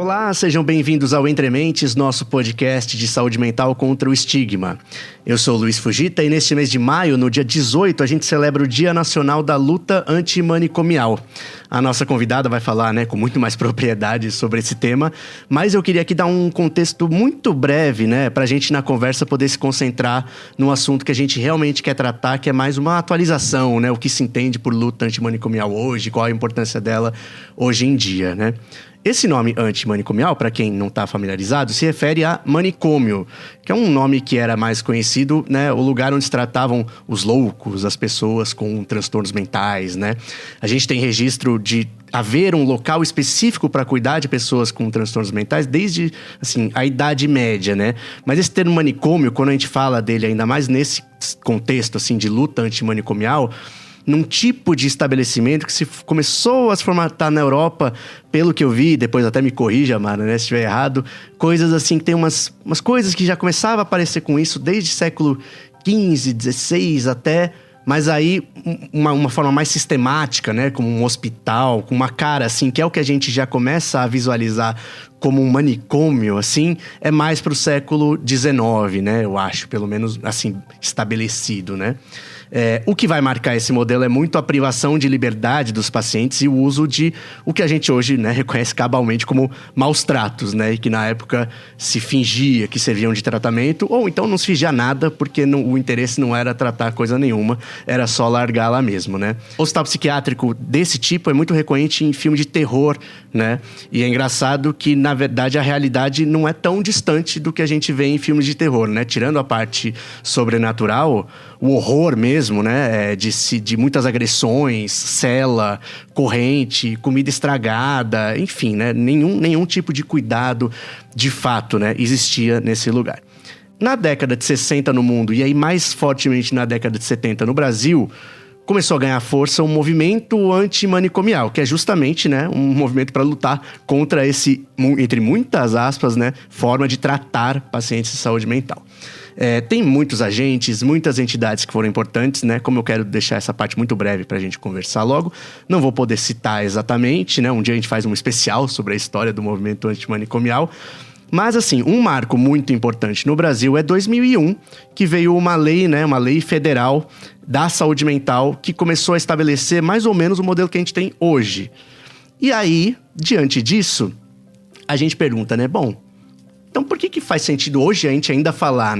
Olá, sejam bem-vindos ao Entre Mentes, nosso podcast de saúde mental contra o estigma. Eu sou o Luiz Fujita e neste mês de maio, no dia 18, a gente celebra o Dia Nacional da Luta Antimanicomial. A nossa convidada vai falar, com muito mais propriedade sobre esse tema, mas eu queria aqui dar um contexto muito breve, para a gente na conversa poder se concentrar no assunto que a gente realmente quer tratar, que é mais uma atualização, o que se entende por luta antimanicomial hoje, qual a importância dela hoje em dia, Esse nome antimanicomial, para quem não está familiarizado, se refere a manicômio, que é um nome que era mais conhecido, o lugar onde se tratavam os loucos, as pessoas com transtornos mentais, A gente tem registro de haver um local específico para cuidar de pessoas com transtornos mentais desde, a Idade Média, Mas esse termo manicômio, quando a gente fala dele, ainda mais nesse contexto, de luta antimanicomial, num tipo de estabelecimento que se começou a se formatar na Europa, pelo que eu vi, depois até me corrija, Mara, se estiver errado, coisas que tem umas coisas que já começavam a aparecer com isso desde século XV, XVI até, mas aí uma forma mais sistemática, como um hospital, com uma cara que é o que a gente já começa a visualizar como um manicômio, é mais para o século XIX, eu acho, pelo menos estabelecido, O que vai marcar esse modelo é muito a privação de liberdade dos pacientes e o uso de o que a gente hoje reconhece cabalmente como maus tratos, E que na época se fingia que serviam de tratamento, ou então não se fingia nada, porque o interesse não era tratar coisa nenhuma, era só largar lá mesmo, O hospital psiquiátrico desse tipo é muito recorrente em filme de terror, E é engraçado que, na verdade, a realidade não é tão distante do que a gente vê em filmes de terror, Tirando a parte sobrenatural, o horror mesmo, de muitas agressões, cela, corrente, comida estragada, enfim, nenhum tipo de cuidado de fato, existia nesse lugar. Na década de 60 no mundo, e aí mais fortemente na década de 70 no Brasil, começou a ganhar força um movimento antimanicomial, que é justamente um movimento para lutar contra esse, entre muitas aspas, forma de tratar pacientes de saúde mental. Tem muitos agentes, muitas entidades que foram importantes, Como eu quero deixar essa parte muito breve para a gente conversar logo, não vou poder citar exatamente, Um dia a gente faz um especial sobre a história do movimento antimanicomial. Mas, um marco muito importante no Brasil é 2001, que veio uma lei, uma lei federal da saúde mental, que começou a estabelecer mais ou menos o modelo que a gente tem hoje. E aí, diante disso, a gente pergunta, bom, então por que faz sentido hoje a gente ainda falar,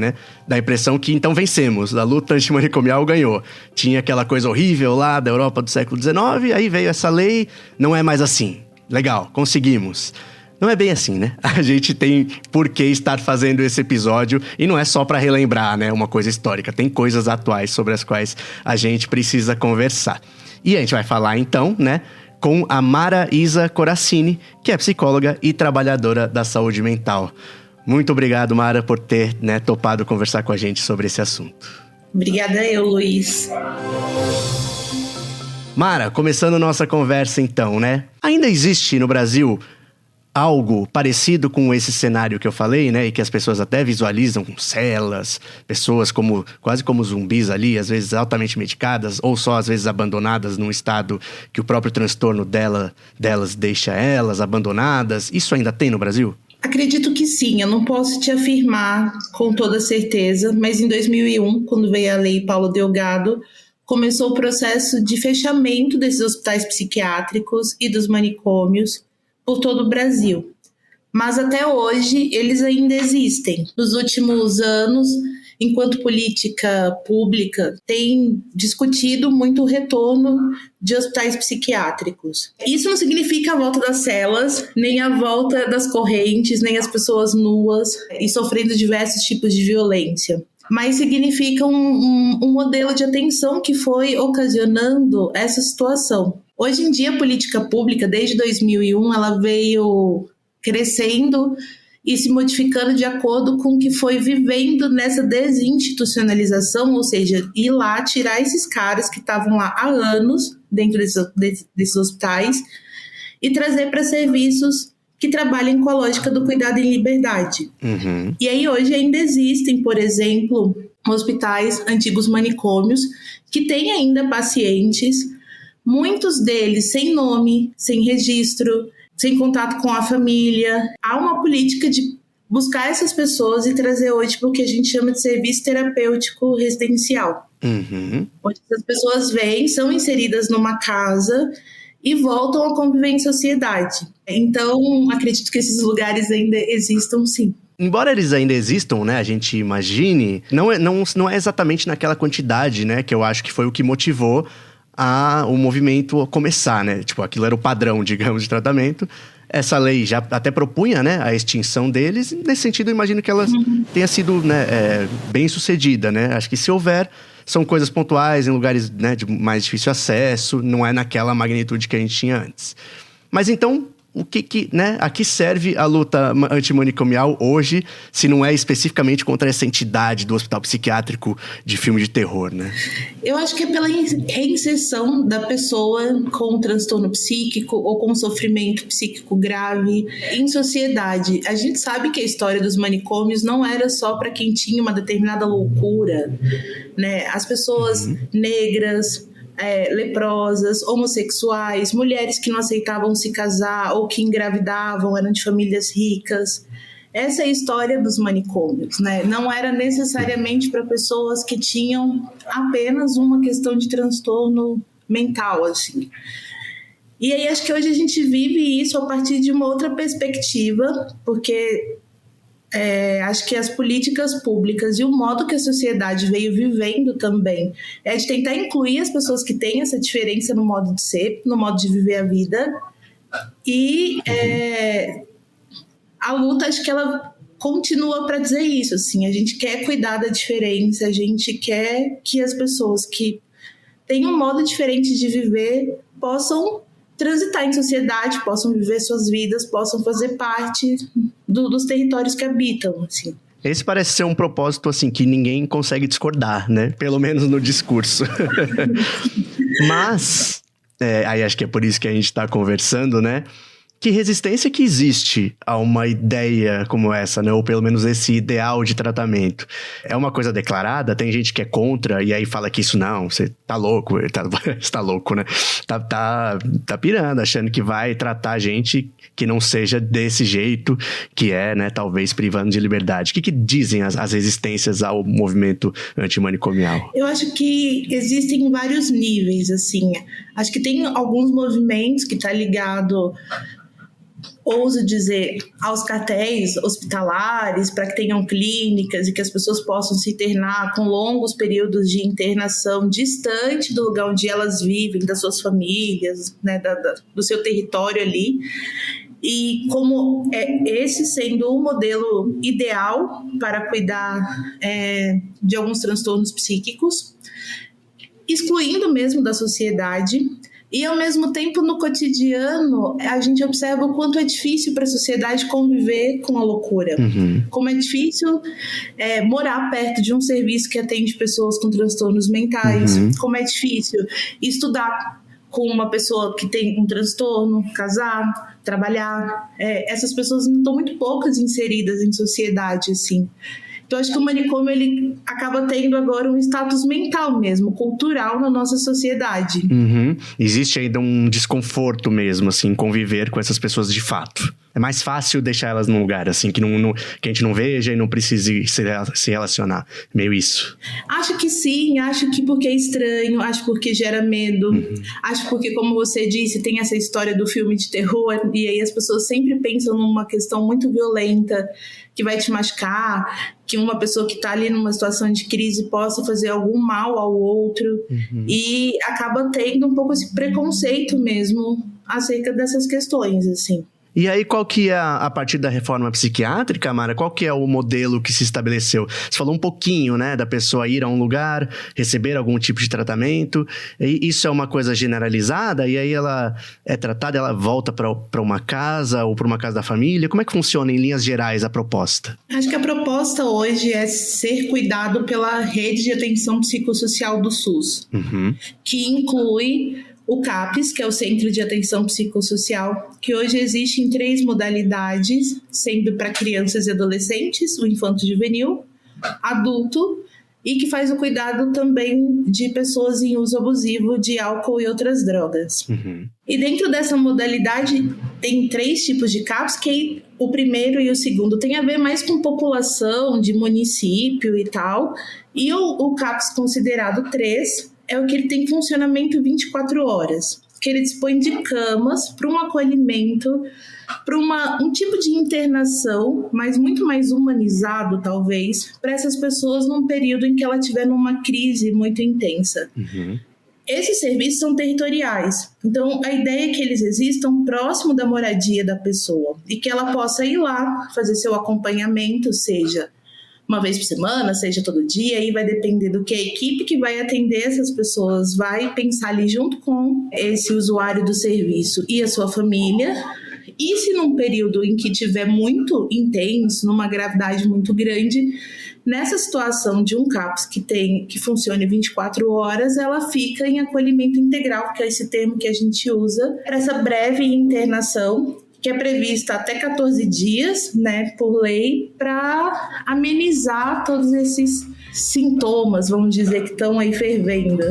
da impressão que então vencemos, a luta antimanicomial ganhou. Tinha aquela coisa horrível lá da Europa do século XIX, aí veio essa lei, não é mais assim. Legal, conseguimos. Não é bem assim, A gente tem por que estar fazendo esse episódio e não é só para relembrar, uma coisa histórica. Tem coisas atuais sobre as quais a gente precisa conversar. E a gente vai falar então, com a Mara Isa Coracini, que é psicóloga e trabalhadora da saúde mental. Muito obrigado, Mara, por ter topado conversar com a gente sobre esse assunto. Obrigada eu, Luiz. Mara, começando nossa conversa então, Ainda existe no Brasil algo parecido com esse cenário que eu falei, e que as pessoas até visualizam com celas, pessoas quase como zumbis ali, às vezes altamente medicadas, ou só às vezes abandonadas num estado que o próprio transtorno delas deixa elas abandonadas. Isso ainda tem no Brasil? Acredito que sim, eu não posso te afirmar com toda certeza, mas em 2001, quando veio a Lei Paulo Delgado, começou o processo de fechamento desses hospitais psiquiátricos e dos manicômios por todo o Brasil. Mas até hoje eles ainda existem. Nos últimos anos, enquanto política pública, tem discutido muito o retorno de hospitais psiquiátricos. Isso não significa a volta das celas, nem a volta das correntes, nem as pessoas nuas e sofrendo diversos tipos de violência. Mas significa um modelo de atenção que foi ocasionando essa situação. Hoje em dia, a política pública, desde 2001, ela veio crescendo e se modificando de acordo com o que foi vivendo nessa desinstitucionalização, ou seja, ir lá tirar esses caras que estavam lá há anos dentro desses hospitais e trazer para serviços que trabalhem com a lógica do cuidado em liberdade. Uhum. E aí hoje ainda existem, por exemplo, hospitais, antigos manicômios, que têm ainda pacientes, muitos deles sem nome, sem registro, sem contato com a família. Há uma política de buscar essas pessoas e trazer hoje para o que a gente chama de serviço terapêutico residencial. Uhum. Onde essas pessoas vêm, são inseridas numa casa e voltam a conviver em sociedade. Então, acredito que esses lugares ainda existam, sim. Embora eles ainda existam, né, a gente imagine, não é exatamente naquela quantidade, né, que eu acho que foi o que motivou o movimento a começar, né? Tipo, aquilo era o padrão, digamos, de tratamento. Essa lei já até propunha, né, a extinção deles. Nesse sentido, eu imagino que ela tenha sido, né, bem sucedida, né? Acho que se houver, são coisas pontuais, em lugares, né, de mais difícil acesso, não é naquela magnitude que a gente tinha antes. Mas então, né, a que serve a luta antimanicomial hoje, se não é especificamente contra essa entidade do hospital psiquiátrico de filme de terror, né? Eu acho que é pela reinserção da pessoa com transtorno psíquico ou com sofrimento psíquico grave em sociedade. A gente sabe que a história dos manicômios não era só para quem tinha uma determinada loucura, né? As pessoas negras, leprosas, homossexuais, mulheres que não aceitavam se casar ou que engravidavam, eram de famílias ricas. Essa é a história dos manicômios, né? Não era necessariamente para pessoas que tinham apenas uma questão de transtorno mental, assim. E aí acho que hoje a gente vive isso a partir de uma outra perspectiva, porque acho que as políticas públicas e o modo que a sociedade veio vivendo também é de tentar incluir as pessoas que têm essa diferença no modo de ser, no modo de viver a vida. E a luta, acho que ela continua para dizer isso, assim, a gente quer cuidar da diferença, a gente quer que as pessoas que têm um modo diferente de viver possam transitar em sociedade, possam viver suas vidas, possam fazer parte dos territórios que habitam, assim. Esse parece ser um propósito, assim, que ninguém consegue discordar, né? Pelo menos no discurso. Mas, aí acho que é por isso que a gente está conversando, né? Que resistência que existe a uma ideia como essa, né? Ou pelo menos esse ideal de tratamento. É uma coisa declarada? Tem gente que é contra e aí fala que isso não, você tá louco, você tá louco, né? Tá pirando, achando que vai tratar a gente que não seja desse jeito, que é, né, talvez privando de liberdade. O que dizem as resistências ao movimento antimanicomial? Eu acho que existem vários níveis, assim. Acho que tem alguns movimentos que tá ligado, ouso dizer, aos cartéis hospitalares, para que tenham clínicas e que as pessoas possam se internar com longos períodos de internação distante do lugar onde elas vivem, das suas famílias, né, do seu território ali. E como esse sendo o modelo ideal para cuidar de alguns transtornos psíquicos, excluindo mesmo da sociedade. E, ao mesmo tempo, no cotidiano, a gente observa o quanto é difícil para a sociedade conviver com a loucura. Uhum. Como é difícil morar perto de um serviço que atende pessoas com transtornos mentais. Uhum. Como é difícil estudar com uma pessoa que tem um transtorno, casar, trabalhar. Essas pessoas estão muito poucas inseridas em sociedade, assim. Então, acho que o manicômio ele acaba tendo agora um status mental mesmo, cultural na nossa sociedade. Uhum. Existe ainda um desconforto mesmo, assim, conviver com essas pessoas de fato. É mais fácil deixar elas num lugar, assim, que a gente não veja e não precise se relacionar. Meio isso. Acho que sim, acho que porque é estranho, acho porque gera medo, acho porque, como você disse, tem essa história do filme de terror, e aí as pessoas sempre pensam numa questão muito violenta, que vai te machucar, que uma pessoa que está ali numa situação de crise possa fazer algum mal ao outro, e acaba tendo um pouco esse preconceito mesmo acerca dessas questões, assim. E aí, qual que é, a partir da reforma psiquiátrica, Mara, qual que é o modelo que se estabeleceu? Você falou um pouquinho, né, da pessoa ir a um lugar, receber algum tipo de tratamento, e isso é uma coisa generalizada, e aí ela é tratada, ela volta para uma casa ou para uma casa da família? Como é que funciona, em linhas gerais, a proposta? Acho que a proposta hoje é ser cuidado pela rede de atenção psicossocial do SUS, que inclui o CAPS, que é o Centro de Atenção Psicossocial, que hoje existe em 3 modalidades, sendo para crianças e adolescentes, o infanto-juvenil, adulto, e que faz o cuidado também de pessoas em uso abusivo de álcool e outras drogas. E dentro dessa modalidade tem 3 tipos de CAPs, que o primeiro e o segundo tem a ver mais com população de município e tal. E o CAPs considerado 3 é o que ele tem funcionamento 24 horas, que ele dispõe de camas para um acolhimento, para um tipo de internação, mas muito mais humanizado, talvez, para essas pessoas num período em que ela estiver numa crise muito intensa. Uhum. Esses serviços são territoriais, então a ideia é que eles existam próximo da moradia da pessoa e que ela possa ir lá fazer seu acompanhamento, seja uma vez por semana, seja todo dia, aí vai depender do que a equipe que vai atender essas pessoas vai pensar ali junto com esse usuário do serviço e a sua família. E se num período em que tiver muito intenso, numa gravidade muito grande, nessa situação de um CAPS que funcione 24 horas, ela fica em acolhimento integral, que é esse termo que a gente usa para essa breve internação, que é prevista até 14 dias, né, por lei, para amenizar todos esses sintomas, vamos dizer, que estão aí fervendo.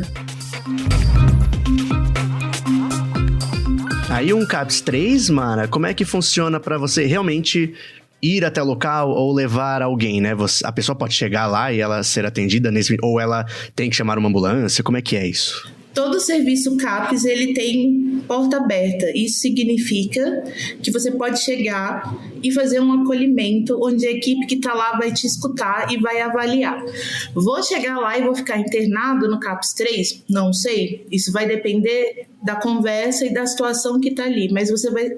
Aí um CAPS 3, Mara, como é que funciona para você realmente ir até o local ou levar alguém, né? A pessoa pode chegar lá e ela ser atendida ou ela tem que chamar uma ambulância? Como é que é isso? Todo serviço CAPS, ele tem porta aberta. Isso significa que você pode chegar e fazer um acolhimento onde a equipe que está lá vai te escutar e vai avaliar. Vou chegar lá e vou ficar internado no CAPS 3? Não sei. Isso vai depender da conversa e da situação que está ali. Mas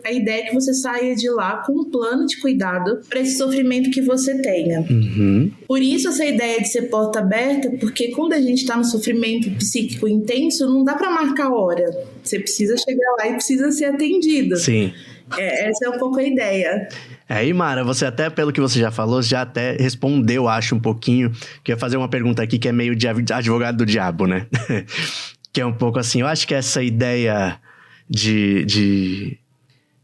a ideia é que você saia de lá com um plano de cuidado para esse sofrimento que você tenha. Uhum. Por isso essa ideia de ser porta aberta, porque quando a gente está no sofrimento psíquico intenso, não dá para marcar hora. Você precisa chegar lá e precisa ser atendido. Sim. Essa é um pouco a ideia. Aí, Mara, você até, pelo que você já falou, já até respondeu, acho, um pouquinho, que eu ia fazer uma pergunta aqui que é meio de advogado do diabo, né? Que é um pouco assim, eu acho que essa ideia de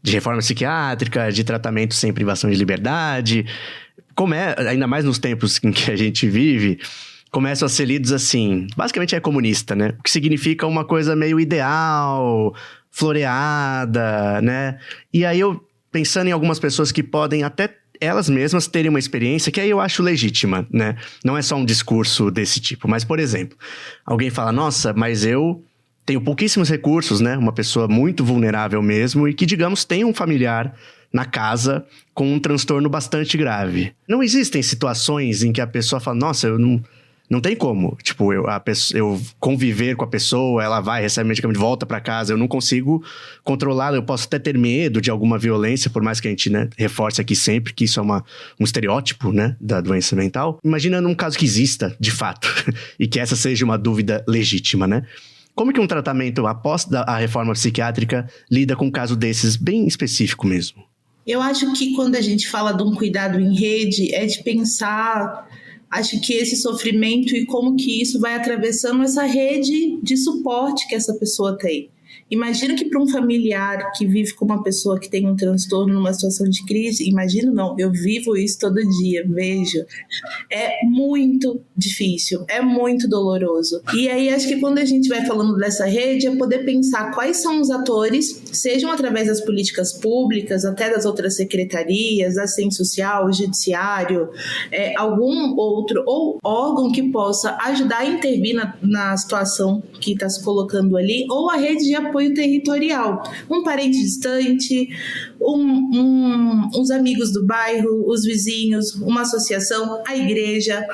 reforma psiquiátrica, de tratamento sem privação de liberdade, ainda mais nos tempos em que a gente vive, começam a ser lidos assim, basicamente é comunista, né? O que significa uma coisa meio ideal, floreada, né? E aí eu, pensando em algumas pessoas que podem até elas mesmas terem uma experiência que aí eu acho legítima, né? Não é só um discurso desse tipo. Mas, por exemplo, alguém fala, nossa, mas eu tenho pouquíssimos recursos, né? Uma pessoa muito vulnerável mesmo e que, digamos, tem um familiar na casa com um transtorno bastante grave. Não existem situações em que a pessoa fala, nossa, eu não tem como. Tipo, eu conviver com a pessoa, ela vai, recebe medicamento, volta pra casa, eu não consigo controlar, eu posso até ter medo de alguma violência, por mais que a gente, né, reforce aqui sempre que isso é um estereótipo, né, da doença mental. Imagina num caso que exista, de fato, e que essa seja uma dúvida legítima, né? Como que um tratamento após a reforma psiquiátrica lida com um caso desses, bem específico mesmo? Eu acho que quando a gente fala de um cuidado em rede, é de pensar... Acho que esse sofrimento e como que isso vai atravessando essa rede de suporte que essa pessoa tem. Imagino que para um familiar que vive com uma pessoa que tem um transtorno numa situação de crise, eu vivo isso todo dia, vejo. É muito difícil, é muito doloroso. E aí acho que quando a gente vai falando dessa rede, é poder pensar quais são os atores, sejam através das políticas públicas, até das outras secretarias, assistência social, o judiciário, algum outro ou órgão que possa ajudar a intervir na situação que está se colocando ali, ou a rede de apoio territorial, um parente distante, uns amigos do bairro, os vizinhos, uma associação, a igreja.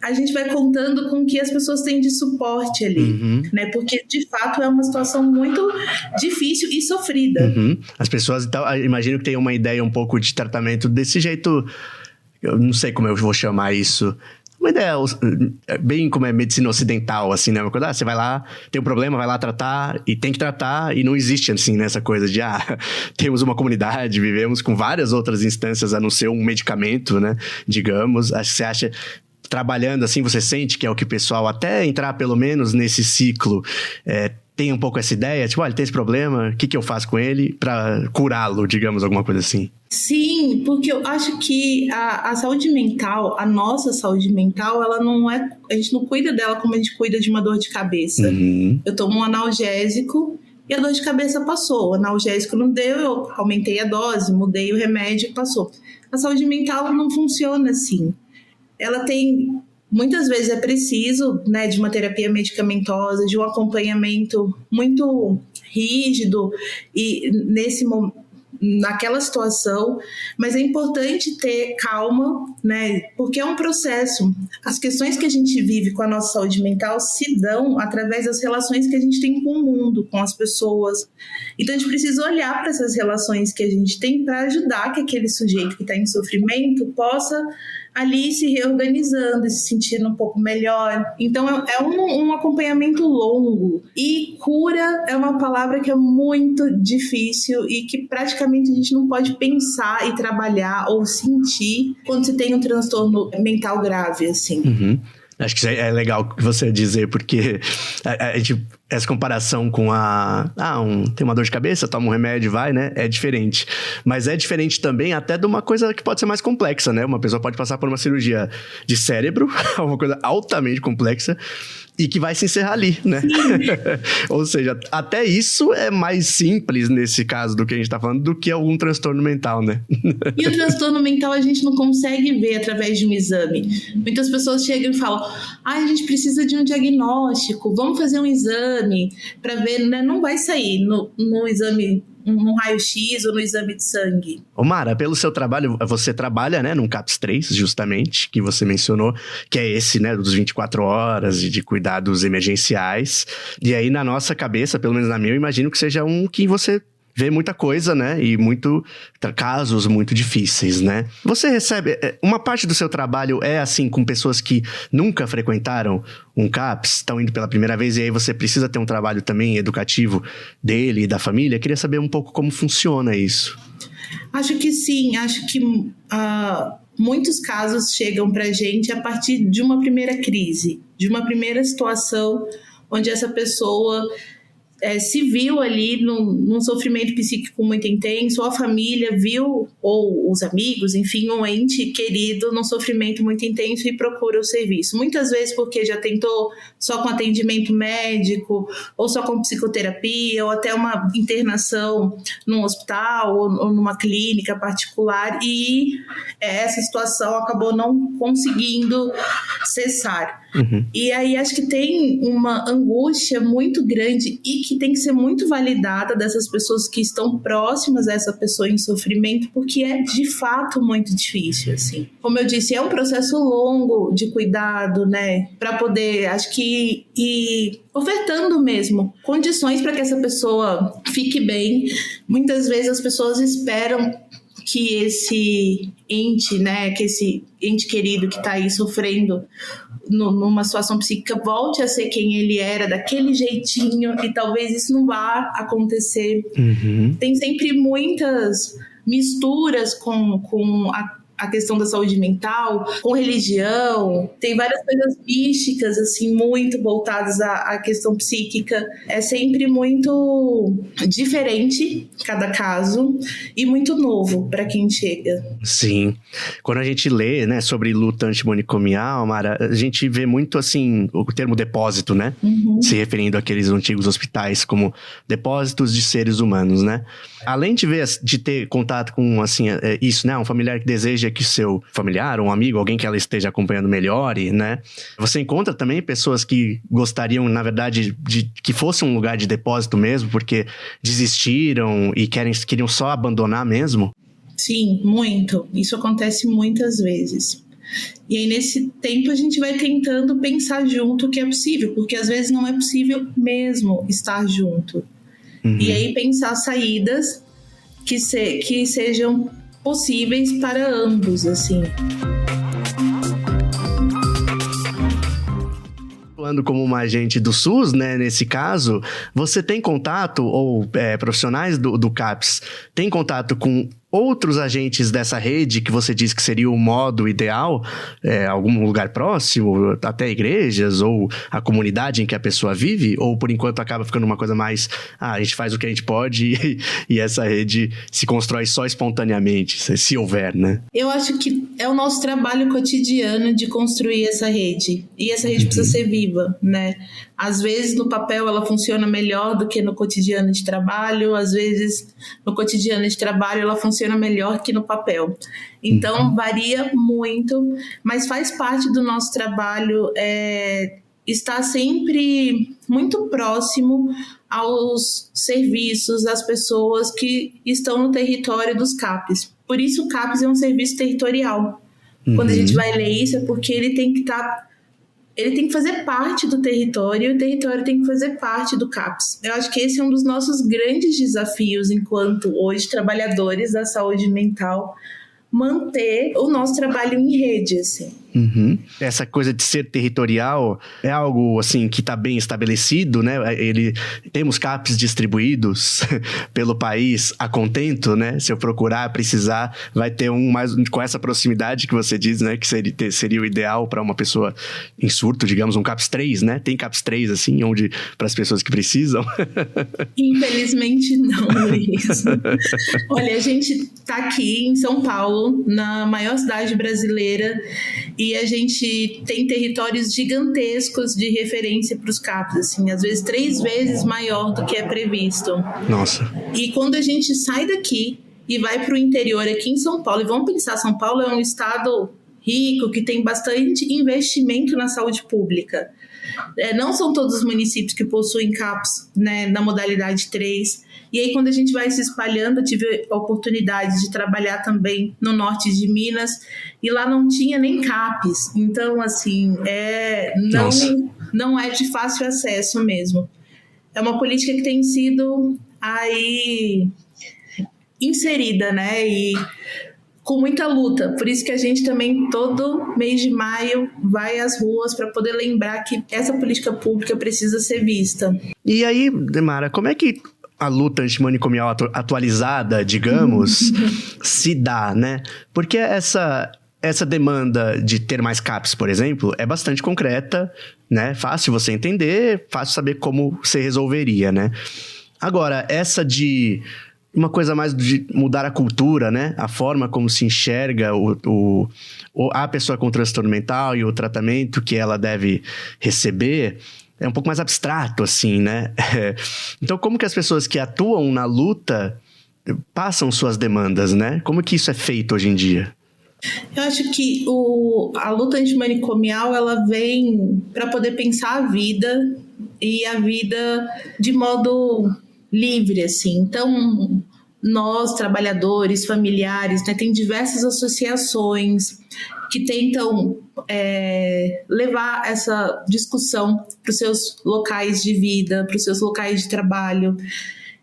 A gente vai contando com o que as pessoas têm de suporte ali, né? Porque, de fato, é uma situação muito difícil e sofrida. Uhum. As pessoas, então, imagino que tenham uma ideia um pouco de tratamento desse jeito, eu não sei como eu vou chamar isso, uma ideia bem como é medicina ocidental, assim, né? Uma coisa, você vai lá, tem um problema, vai lá tratar, e tem que tratar, e não existe, assim, nessa coisa de, temos uma comunidade, vivemos com várias outras instâncias a não ser um medicamento, né? Digamos, acho que você acha... Trabalhando assim, você sente que é o que o pessoal, até entrar pelo menos nesse ciclo, tem um pouco essa ideia, tipo, ele tem esse problema, o que eu faço com ele para curá-lo, digamos, alguma coisa assim? Sim, porque eu acho que a saúde mental, a nossa saúde mental, ela não é... A gente não cuida dela como a gente cuida de uma dor de cabeça. Eu tomo um analgésico e a dor de cabeça passou. O analgésico não deu, eu aumentei a dose, mudei o remédio e passou. A saúde mental não funciona assim. Ela tem, muitas vezes é preciso, né, de uma terapia medicamentosa, de um acompanhamento muito rígido e naquela situação, mas é importante ter calma, né? Porque é um processo. As questões que a gente vive com a nossa saúde mental se dão através das relações que a gente tem com o mundo, com as pessoas. Então a gente precisa olhar para essas relações que a gente tem para ajudar que aquele sujeito que está em sofrimento possa ali se reorganizando e se sentindo um pouco melhor. Então é um acompanhamento longo. E cura é uma palavra que é muito difícil e que praticamente a gente não pode pensar e trabalhar ou sentir quando se tem um transtorno mental grave, assim. Uhum. Acho que é legal que você dizer, porque essa comparação com tem uma dor de cabeça, toma um remédio, vai, né? É diferente. Mas é diferente também até de uma coisa que pode ser mais complexa, né? Uma pessoa pode passar por uma cirurgia de cérebro, uma coisa altamente complexa, e que vai se encerrar ali, né? Ou seja, até isso é mais simples nesse caso do que a gente tá falando, do que algum transtorno mental, né? E o transtorno mental a gente não consegue ver através de um exame. Muitas pessoas chegam e falam, a gente precisa de um diagnóstico, vamos fazer um exame para ver, né? Não vai sair no exame, no raio-x ou no exame de sangue. Ô Mara, pelo seu trabalho, você trabalha, né, num CAPS-3, justamente, que você mencionou, que é esse, né, dos 24 horas de cuidados emergenciais. E aí, na nossa cabeça, pelo menos na minha, eu imagino que seja um que você vê muita coisa, né, e casos muito difíceis, né? Você recebe, uma parte do seu trabalho é assim, com pessoas que nunca frequentaram um CAPS, estão indo pela primeira vez, e aí você precisa ter um trabalho também educativo dele e da família. Queria saber um pouco como funciona isso. Acho que sim, acho que muitos casos chegam pra gente a partir de uma primeira crise, de uma primeira situação onde essa pessoa se viu ali num sofrimento psíquico muito intenso, ou a família viu, ou os amigos, enfim, um ente querido num sofrimento muito intenso e procura o serviço. Muitas vezes porque já tentou só com atendimento médico, ou só com psicoterapia, ou até uma internação num hospital ou numa clínica particular, e essa situação acabou não conseguindo cessar. Uhum. E aí acho que tem uma angústia muito grande e que tem que ser muito validada dessas pessoas que estão próximas a essa pessoa em sofrimento, porque é de fato muito difícil, assim. Como eu disse, é um processo longo de cuidado, né? Para poder, acho que ir ofertando mesmo condições para que essa pessoa fique bem. Muitas vezes as pessoas esperam que esse ente, né, que esse ente querido que está aí sofrendo numa situação psíquica volte a ser quem ele era, daquele jeitinho, e talvez isso não vá acontecer. Uhum. Tem sempre muitas misturas com a questão da saúde mental, com religião, tem várias coisas místicas, assim, muito voltadas à questão psíquica. É sempre muito diferente cada caso e muito novo para quem chega. Sim. Quando a gente lê, né, sobre luta antimanicomial, Mara, a gente vê muito, assim, o termo depósito, né? Uhum. Se referindo àqueles antigos hospitais como depósitos de seres humanos, né? Além de ter contato com, assim, isso, né? Um familiar que deseja que seu familiar, um amigo, alguém que ela esteja acompanhando melhore, né? Você encontra também pessoas que gostariam, na verdade, de que fosse um lugar de depósito mesmo, porque desistiram e queriam só abandonar mesmo? Sim, muito. Isso acontece muitas vezes. E aí, nesse tempo, a gente vai tentando pensar junto o que é possível, porque às vezes não é possível mesmo estar junto. Uhum. E aí pensar saídas que sejam possíveis para ambos, assim. Atuando como uma agente do SUS, né, nesse caso, você tem contato, ou profissionais do CAPS, tem contato com outros agentes dessa rede que você diz que seria o modo ideal, algum lugar próximo, até igrejas, ou a comunidade em que a pessoa vive? Ou por enquanto acaba ficando uma coisa mais, a gente faz o que a gente pode e essa rede se constrói só espontaneamente, se houver, né? Eu acho que é o nosso trabalho cotidiano de construir essa rede. E essa rede precisa ser viva, né? Às vezes no papel ela funciona melhor do que no cotidiano de trabalho, às vezes no cotidiano de trabalho ela funciona melhor que no papel. Então varia muito, mas faz parte do nosso trabalho estar sempre muito próximo aos serviços, às pessoas que estão no território dos CAPs. Por isso o CAPs é um serviço territorial. Quando a gente vai ler isso é porque ele tem que fazer parte do território e o território tem que fazer parte do CAPs. Eu acho que esse é um dos nossos grandes desafios enquanto hoje trabalhadores da saúde mental, manter o nosso trabalho em rede, assim. Essa coisa de ser territorial é algo assim que está bem estabelecido, né? Temos CAPs distribuídos pelo país a contento, né? Se eu procurar, precisar, vai ter um mais com essa proximidade que você diz, né? Que seria o ideal para uma pessoa em surto, digamos, um CAPs 3, né? Tem CAPs 3, assim, onde para as pessoas que precisam. Infelizmente não, Luiz. Olha, a gente está aqui em São Paulo, na maior cidade brasileira, e a gente tem territórios gigantescos de referência para os CAPs, assim, às vezes 3 vezes maior do que é previsto. Nossa. E quando a gente sai daqui e vai para o interior aqui em São Paulo, e vamos pensar, São Paulo é um estado rico, que tem bastante investimento na saúde pública. Não são todos os municípios que possuem CAPs, né, na modalidade 3. E aí, quando a gente vai se espalhando, eu tive a oportunidade de trabalhar também no norte de Minas, e lá não tinha nem CAPs. Então, assim, não é de fácil acesso mesmo. É uma política que tem sido aí inserida, né, e com muita luta. Por isso que a gente também, todo mês de maio, vai às ruas para poder lembrar que essa política pública precisa ser vista. E aí, Demara, como é que a luta antimanicomial atualizada, digamos, se dá, né? Porque essa demanda de ter mais CAPs, por exemplo, é bastante concreta, né? Fácil você entender, fácil saber como você resolveria, né? Agora, essa de uma coisa mais de mudar a cultura, né? A forma como se enxerga a pessoa com transtorno mental e o tratamento que ela deve receber é um pouco mais abstrato, assim, né? Então, como que as pessoas que atuam na luta passam suas demandas, né? Como que isso é feito hoje em dia? Eu acho que a luta antimanicomial, ela vem para poder pensar a vida e a vida de modo livre, assim. Então, nós, trabalhadores, familiares, né, tem diversas associações que tentam levar essa discussão para os seus locais de vida, para os seus locais de trabalho.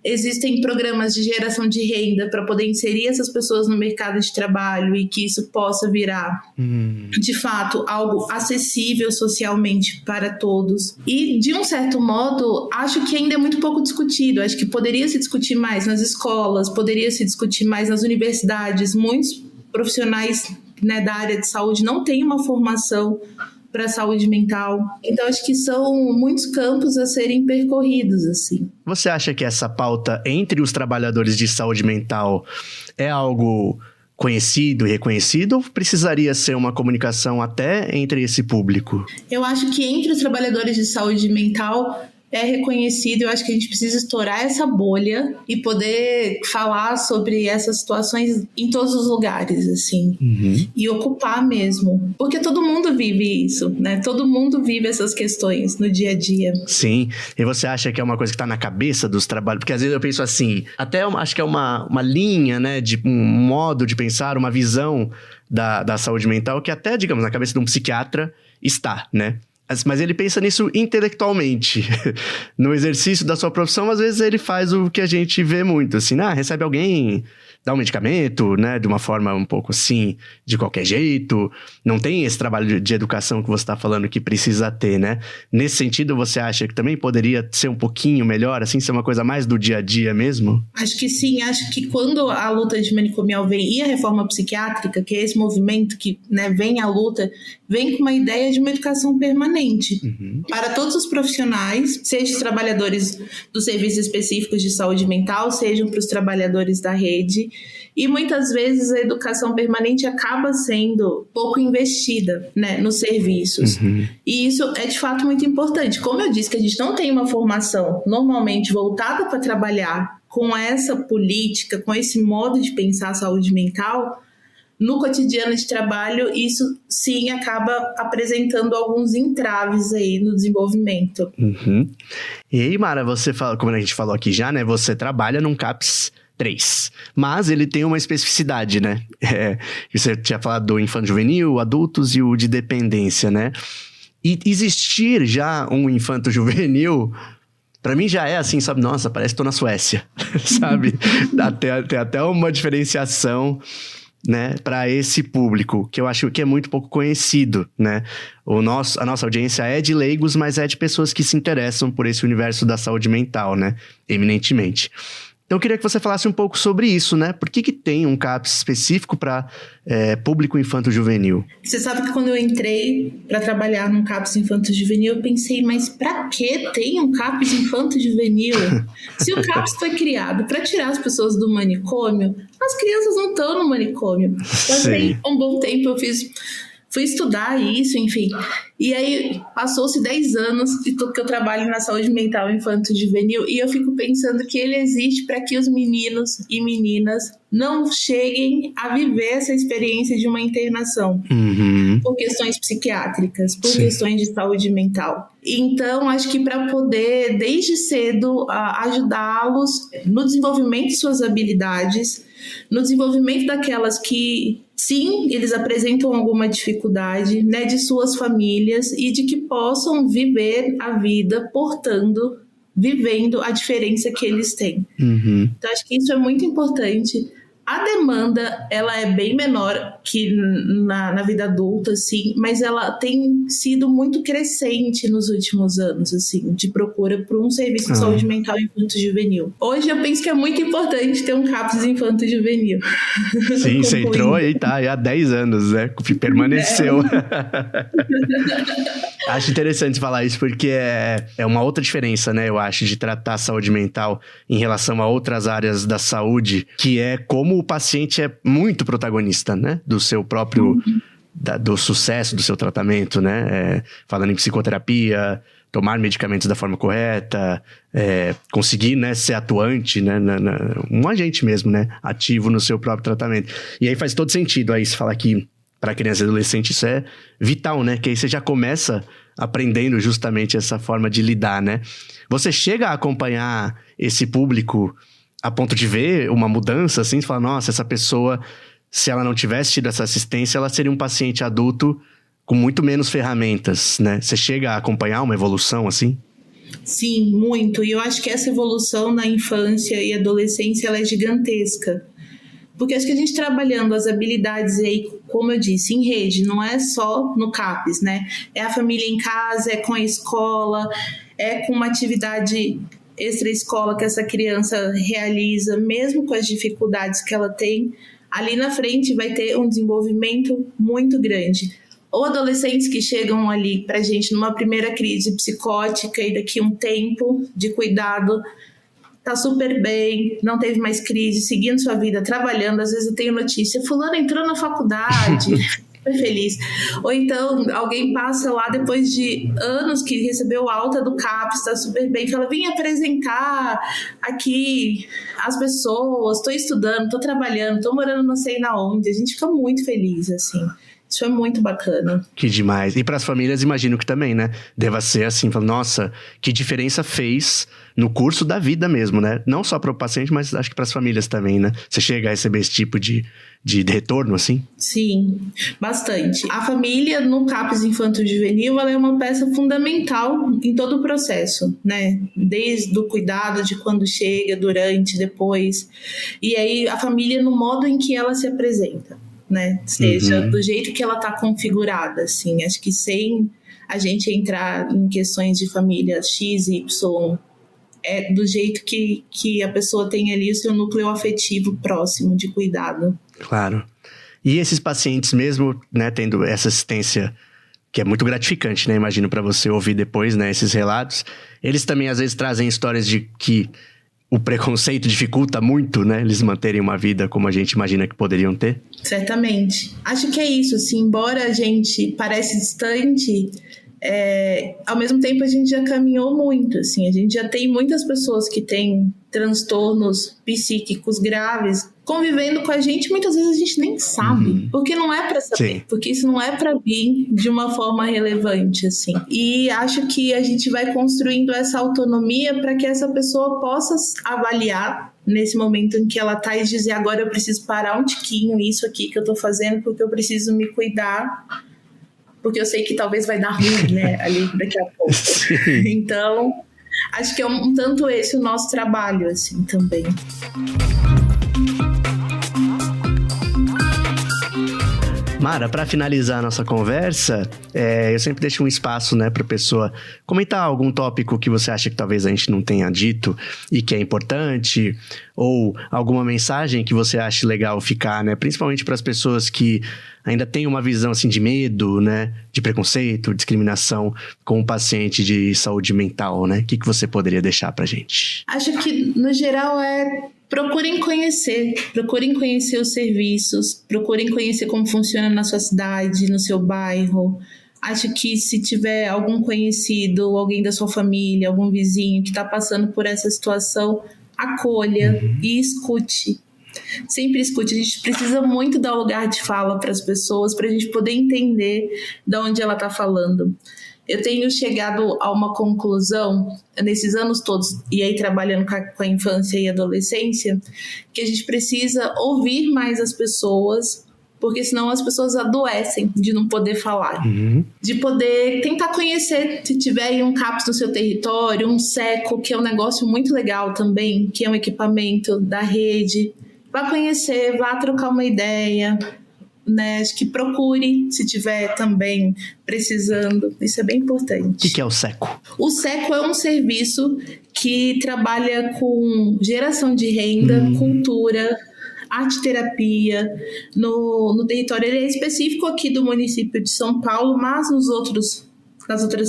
Existem programas de geração de renda para poder inserir essas pessoas no mercado de trabalho e que isso possa virar, de fato, algo acessível socialmente para todos. E, de um certo modo, acho que ainda é muito pouco discutido. Acho que poderia se discutir mais nas escolas, poderia se discutir mais nas universidades. Muitos profissionais, né, da área de saúde não têm uma formação para a saúde mental. Então, acho que são muitos campos a serem percorridos, assim. Você acha que essa pauta entre os trabalhadores de saúde mental é algo conhecido e reconhecido ou precisaria ser uma comunicação até entre esse público? Eu acho que entre os trabalhadores de saúde mental é reconhecido. Eu acho que a gente precisa estourar essa bolha e poder falar sobre essas situações em todos os lugares, assim. E ocupar mesmo. Porque todo mundo vive isso, né? Todo mundo vive essas questões no dia a dia. Sim. E você acha que é uma coisa que está na cabeça dos trabalhadores? Porque às vezes eu penso assim, até acho que é uma linha, né? De um modo de pensar, uma visão da saúde mental que até, digamos, na cabeça de um psiquiatra está, né? Mas ele pensa nisso intelectualmente. No exercício da sua profissão, às vezes ele faz o que a gente vê muito, assim, recebe alguém, dá um medicamento, né, de uma forma um pouco assim, de qualquer jeito. Não tem esse trabalho de educação que você está falando que precisa ter, né? Nesse sentido, você acha que também poderia ser um pouquinho melhor, assim, ser uma coisa mais do dia a dia mesmo? Acho que sim. Acho que quando a luta antimanicomial vem e a reforma psiquiátrica, que é esse movimento que, né, vem à luta, vem com uma ideia de uma educação permanente para todos os profissionais, seja os trabalhadores dos serviços específicos de saúde mental, sejam para os trabalhadores da rede, e muitas vezes a educação permanente acaba sendo pouco investida, né, nos serviços. E isso é de fato muito importante. Como eu disse que a gente não tem uma formação normalmente voltada para trabalhar com essa política, com esse modo de pensar a saúde mental, no cotidiano de trabalho, isso sim acaba apresentando alguns entraves aí no desenvolvimento. E aí, Mara, você fala, como a gente falou aqui já, né? Você trabalha num CAPS 3, mas ele tem uma especificidade, né? Você tinha falado do infanto-juvenil, adultos e o de dependência, né? E existir já um infanto-juvenil, pra mim já é assim, sabe? Nossa, parece que tô na Suécia, sabe? Tem até uma diferenciação, né, para esse público, que eu acho que é muito pouco conhecido, né? A nossa audiência é de leigos, mas é de pessoas que se interessam por esse universo da saúde mental, né? Eminentemente. Então, eu queria que você falasse um pouco sobre isso, né? Por que tem um CAPS específico para público infanto-juvenil? Você sabe que quando eu entrei para trabalhar num CAPS infanto-juvenil, eu pensei, mas para que tem um CAPS infanto-juvenil? Se o CAPS foi criado para tirar as pessoas do manicômio, as crianças não estão no manicômio. Passei um bom tempo, fui estudar isso, enfim. E aí, passou-se 10 anos que eu trabalho na saúde mental infanto-juvenil e eu fico pensando que ele existe para que os meninos e meninas não cheguem a viver essa experiência de uma internação por questões psiquiátricas, por questões de saúde mental. Então, acho que para poder, desde cedo, ajudá-los no desenvolvimento de suas habilidades, no desenvolvimento daquelas que, sim, eles apresentam alguma dificuldade, né, de suas famílias e de que possam viver a vida vivendo a diferença que eles têm. Então, acho que isso é muito importante. A demanda, ela é bem menor que na vida adulta, assim, mas ela tem sido muito crescente nos últimos anos, assim, de procura por um serviço de saúde mental infanto-juvenil. Hoje eu penso que é muito importante ter um CAPS infanto-juvenil. Sim, você entrou e tá há 10 anos, né? Permaneceu. Acho interessante falar isso porque é uma outra diferença, né? Eu acho, de tratar a saúde mental em relação a outras áreas da saúde, que é como o paciente é muito protagonista, né? Do seu próprio, do sucesso do seu tratamento, né? Falando em psicoterapia, tomar medicamentos da forma correta, conseguir, né, ser atuante, né? Um agente mesmo, né? Ativo no seu próprio tratamento. E aí faz todo sentido aí você falar que para criança e adolescente isso é vital, né? Que aí você já começa aprendendo justamente essa forma de lidar, né? Você chega a acompanhar esse público a ponto de ver uma mudança, assim? Você fala, nossa, essa pessoa, se ela não tivesse tido essa assistência, ela seria um paciente adulto com muito menos ferramentas, né? Você chega a acompanhar uma evolução, assim? Sim, muito. E eu acho que essa evolução na infância e adolescência, ela é gigantesca. Porque acho que a gente trabalhando as habilidades aí, como eu disse, em rede, não é só no CAPS, né? É a família em casa, é com a escola, é com uma atividade extra-escola que essa criança realiza, mesmo com as dificuldades que ela tem, ali na frente vai ter um desenvolvimento muito grande. Ou adolescentes que chegam ali pra gente numa primeira crise psicótica e daqui a um tempo de cuidado tá super bem, não teve mais crise, seguindo sua vida, trabalhando. Às vezes eu tenho notícia, fulano entrou na faculdade, foi feliz. Ou então alguém passa lá depois de anos que recebeu alta do CAPS, tá super bem, fala, vim apresentar aqui as pessoas, tô estudando, tô trabalhando, tô morando não sei na onde. A gente fica muito feliz, assim. Isso é muito bacana. Que demais. E para as famílias, imagino que também, né? Deva ser assim, falar, nossa, que diferença fez no curso da vida mesmo, né? Não só para o paciente, mas acho que para as famílias também, né? Você chega a receber esse tipo de retorno, assim? Sim, bastante. A família no CAPS infanto-juvenil, ela é uma peça fundamental em todo o processo, né? Desde o cuidado de quando chega, durante, depois. E aí a família no modo em que ela se apresenta, né? Seja do jeito que ela está configurada, assim. Acho que sem a gente entrar em questões de família X, Y, é do jeito que a pessoa tem ali o seu núcleo afetivo próximo de cuidado. Claro. E esses pacientes mesmo, né, tendo essa assistência, que é muito gratificante, né? Imagino para você ouvir depois, né, esses relatos. Eles também às vezes trazem histórias de que o preconceito dificulta muito, né? Eles manterem uma vida como a gente imagina que poderiam ter? Certamente. Acho que é isso, assim, embora a gente pareça distante, ao mesmo tempo a gente já caminhou muito, assim, a gente já tem muitas pessoas que têm transtornos psíquicos graves convivendo com a gente, muitas vezes a gente nem sabe, porque não é para saber, Sim. porque isso não é para vir de uma forma relevante, assim. E acho que a gente vai construindo essa autonomia para que essa pessoa possa avaliar nesse momento em que ela tá e dizer, agora eu preciso parar um tiquinho isso aqui que eu tô fazendo, porque eu preciso me cuidar, porque eu sei que talvez vai dar ruim, né, ali daqui a pouco. Então, acho que é um tanto esse o nosso trabalho, assim, também. Mara, para finalizar a nossa conversa, eu sempre deixo um espaço, né, para a pessoa comentar algum tópico que você acha que talvez a gente não tenha dito e que é importante, ou alguma mensagem que você ache legal ficar, né, principalmente para as pessoas que ainda têm uma visão assim de medo, né, de preconceito, discriminação com um paciente de saúde mental, né? O que você poderia deixar para a gente? Acho que, no geral, procurem conhecer os serviços, procurem conhecer como funciona na sua cidade, no seu bairro. Acho que se tiver algum conhecido, alguém da sua família, algum vizinho que está passando por essa situação, acolha e escute. Sempre escute. A gente precisa muito dar lugar de fala para as pessoas, para a gente poder entender de onde ela está falando. Eu tenho chegado a uma conclusão, nesses anos todos, e aí trabalhando com a infância e adolescência, que a gente precisa ouvir mais as pessoas, porque senão as pessoas adoecem de não poder falar. De poder tentar conhecer, se tiver aí um CAPS no seu território, um SECO, que é um negócio muito legal também, que é um equipamento da rede. Vá conhecer, vá trocar uma ideia, né? Acho que procure, se tiver também precisando. Isso é bem importante. O que é o SECO? O SECO é um serviço que trabalha com geração de renda, cultura, arte-terapia no território. Ele é específico aqui do município de São Paulo, mas nas outras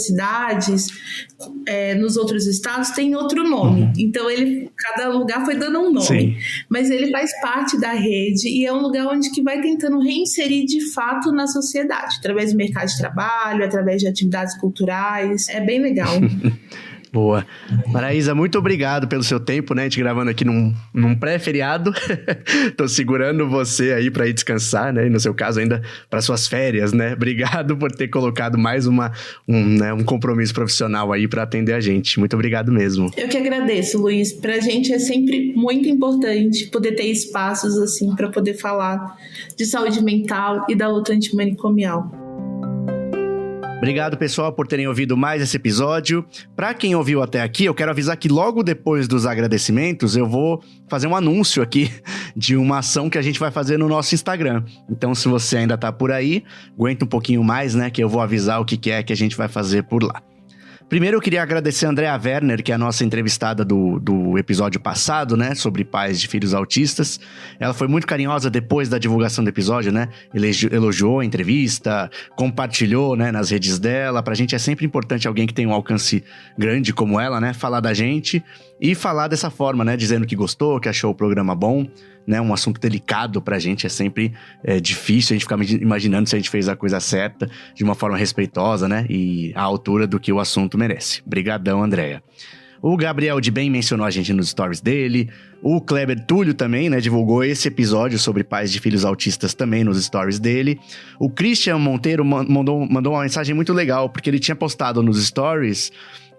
cidades, nos outros estados, tem outro nome. Então, cada lugar foi dando um nome. Sim. Mas ele faz parte da rede e é um lugar onde que vai tentando reinserir de fato na sociedade, através do mercado de trabalho, através de atividades culturais. É bem legal. Boa. Maraísa, muito obrigado pelo seu tempo, né? A gente gravando aqui num pré-feriado. Tô segurando você aí pra ir descansar, né? E no seu caso ainda para suas férias, né? Obrigado por ter colocado mais um compromisso profissional aí pra atender a gente. Muito obrigado mesmo. Eu que agradeço, Luiz. Pra gente é sempre muito importante poder ter espaços assim pra poder falar de saúde mental e da luta antimanicomial. Obrigado, pessoal, por terem ouvido mais esse episódio. Para quem ouviu até aqui, eu quero avisar que logo depois dos agradecimentos, eu vou fazer um anúncio aqui de uma ação que a gente vai fazer no nosso Instagram. Então, se você ainda tá por aí, aguenta um pouquinho mais, né, que eu vou avisar o que é que a gente vai fazer por lá. Primeiro, eu queria agradecer a Andrea Werner, que é a nossa entrevistada do episódio passado, né? Sobre pais de filhos autistas. Ela foi muito carinhosa depois da divulgação do episódio, né? Elogiou a entrevista, compartilhou, né, nas redes dela. Pra gente é sempre importante alguém que tem um alcance grande como ela, né? Falar da gente e falar dessa forma, né? Dizendo que gostou, que achou o programa bom. Né, um assunto delicado pra gente, é sempre difícil a gente ficar imaginando se a gente fez a coisa certa, de uma forma respeitosa, né, e à altura do que o assunto merece. Brigadão, Andréia. O Gabriel de Bem mencionou a gente nos stories dele, o Kleber Túlio também, né, divulgou esse episódio sobre pais de filhos autistas também nos stories dele. O Christian Monteiro mandou uma mensagem muito legal, porque ele tinha postado nos stories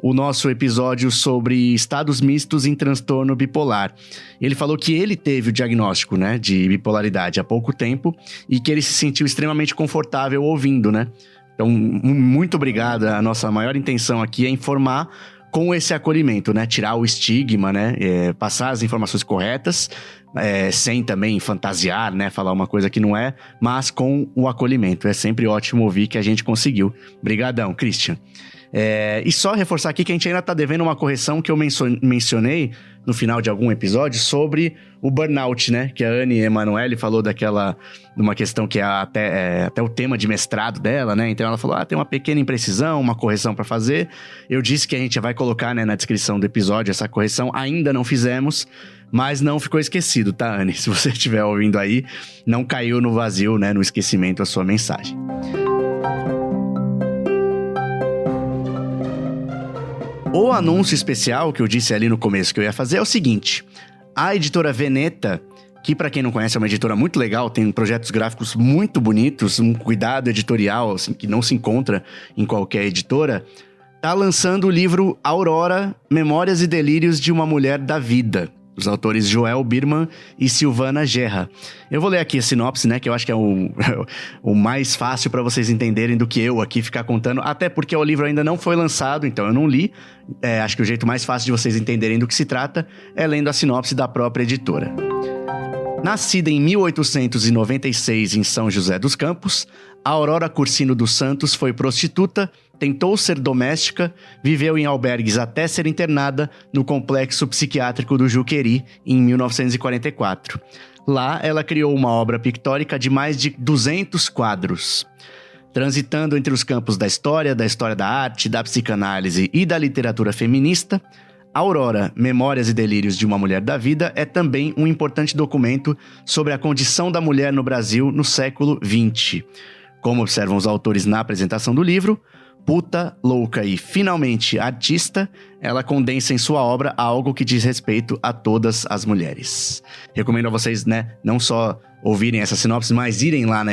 o nosso episódio sobre estados mistos em transtorno bipolar. Ele falou que ele teve o diagnóstico, né, de bipolaridade há pouco tempo e que ele se sentiu extremamente confortável ouvindo, né? Então, muito obrigado. A nossa maior intenção aqui é informar com esse acolhimento, né? Tirar o estigma, né? Passar as informações corretas, sem também fantasiar, né? Falar uma coisa que não é, mas com o acolhimento. É sempre ótimo ouvir que a gente conseguiu. Brigadão, Christian. E só reforçar aqui que a gente ainda tá devendo uma correção que eu mencionei no final de algum episódio sobre o burnout, né? Que a Anne Emanuele falou uma questão que é até o tema de mestrado dela, né? Então ela falou, tem uma pequena imprecisão, uma correção para fazer. Eu disse que a gente vai colocar, né, na descrição do episódio essa correção, ainda não fizemos, mas não ficou esquecido, tá, Anne? Se você estiver ouvindo aí, não caiu no vazio, né, no esquecimento a sua mensagem. O anúncio especial que eu disse ali no começo que eu ia fazer é o seguinte: a editora Veneta, que para quem não conhece é uma editora muito legal, tem projetos gráficos muito bonitos, um cuidado editorial assim, que não se encontra em qualquer editora, tá lançando o livro Aurora, Memórias e Delírios de uma Mulher da Vida, dos autores Joel Birman e Silvana Gerra. Eu vou ler aqui a sinopse, né, que eu acho que é o mais fácil para vocês entenderem do que eu aqui ficar contando, até porque o livro ainda não foi lançado, então eu não li. Acho que o jeito mais fácil de vocês entenderem do que se trata é lendo a sinopse da própria editora. Nascida em 1896 em São José dos Campos, Aurora Cursino dos Santos foi prostituta, tentou ser doméstica, viveu em albergues até ser internada no complexo psiquiátrico do Juqueri em 1944. Lá, ela criou uma obra pictórica de mais de 200 quadros. Transitando entre os campos da história da arte, da psicanálise e da literatura feminista, Aurora, Memórias e Delírios de uma Mulher da Vida é também um importante documento sobre a condição da mulher no Brasil no século XX. Como observam os autores na apresentação do livro, puta, louca e finalmente artista, ela condensa em sua obra algo que diz respeito a todas as mulheres. Recomendo a vocês, né, não só ouvirem essa sinopse, mas irem lá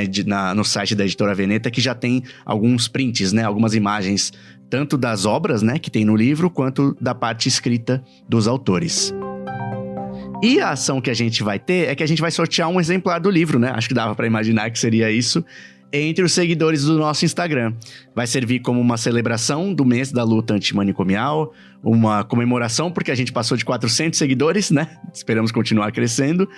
no site da editora Veneta, que já tem alguns prints, né, algumas imagens, tanto das obras, né, que tem no livro, quanto da parte escrita dos autores. E a ação que a gente vai ter é que a gente vai sortear um exemplar do livro, né? Acho que dava para imaginar que seria isso, entre os seguidores do nosso Instagram. Vai servir como uma celebração do mês da luta antimanicomial, uma comemoração porque a gente passou de 400 seguidores, né? Esperamos continuar crescendo.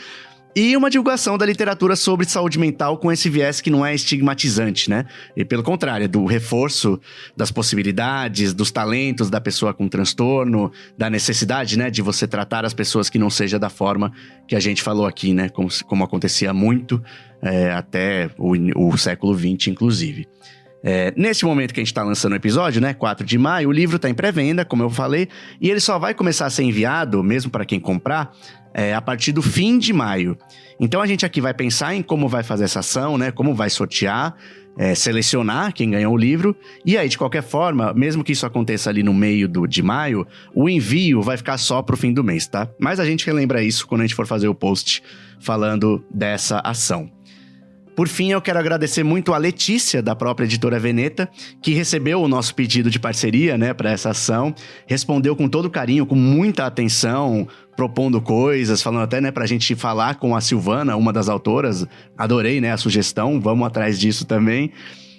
E uma divulgação da literatura sobre saúde mental com esse viés que não é estigmatizante, né? E pelo contrário, do reforço das possibilidades, dos talentos da pessoa com transtorno, da necessidade, né, de você tratar as pessoas que não seja da forma que a gente falou aqui, né? Como acontecia muito até o século XX, inclusive. Nesse momento que a gente está lançando o episódio, né, 4 de maio, o livro está em pré-venda, como eu falei, e ele só vai começar a ser enviado, mesmo para quem comprar, a partir do fim de maio. Então a gente aqui vai pensar em como vai fazer essa ação, né, como vai sortear, selecionar quem ganhou o livro, e aí de qualquer forma, mesmo que isso aconteça ali no meio de maio, o envio vai ficar só pro fim do mês, tá? Mas a gente relembra isso quando a gente for fazer o post falando dessa ação. Por fim, eu quero agradecer muito a Letícia, da própria editora Veneta, que recebeu o nosso pedido de parceria, né, para essa ação, respondeu com todo carinho, com muita atenção, propondo coisas, falando até, né, pra gente falar com a Silvana, uma das autoras. Adorei, né, a sugestão, vamos atrás disso também.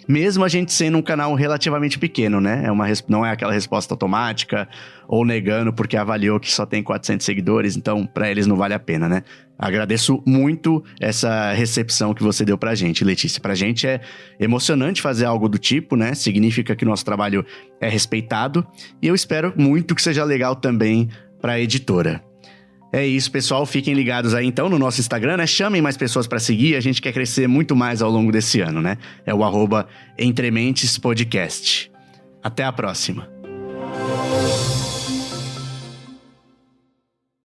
Mesmo a gente sendo um canal relativamente pequeno, né? Não é aquela resposta automática ou negando porque avaliou que só tem 400 seguidores, então pra eles não vale a pena, né? Agradeço muito essa recepção que você deu pra gente, Letícia. Pra gente é emocionante fazer algo do tipo, né? Significa que o nosso trabalho é respeitado e eu espero muito que seja legal também pra editora. É isso, pessoal. Fiquem ligados aí, então, no nosso Instagram, né? Chamem mais pessoas para seguir. A gente quer crescer muito mais ao longo desse ano, né? É o @EntreMentesPodcast. Até a próxima.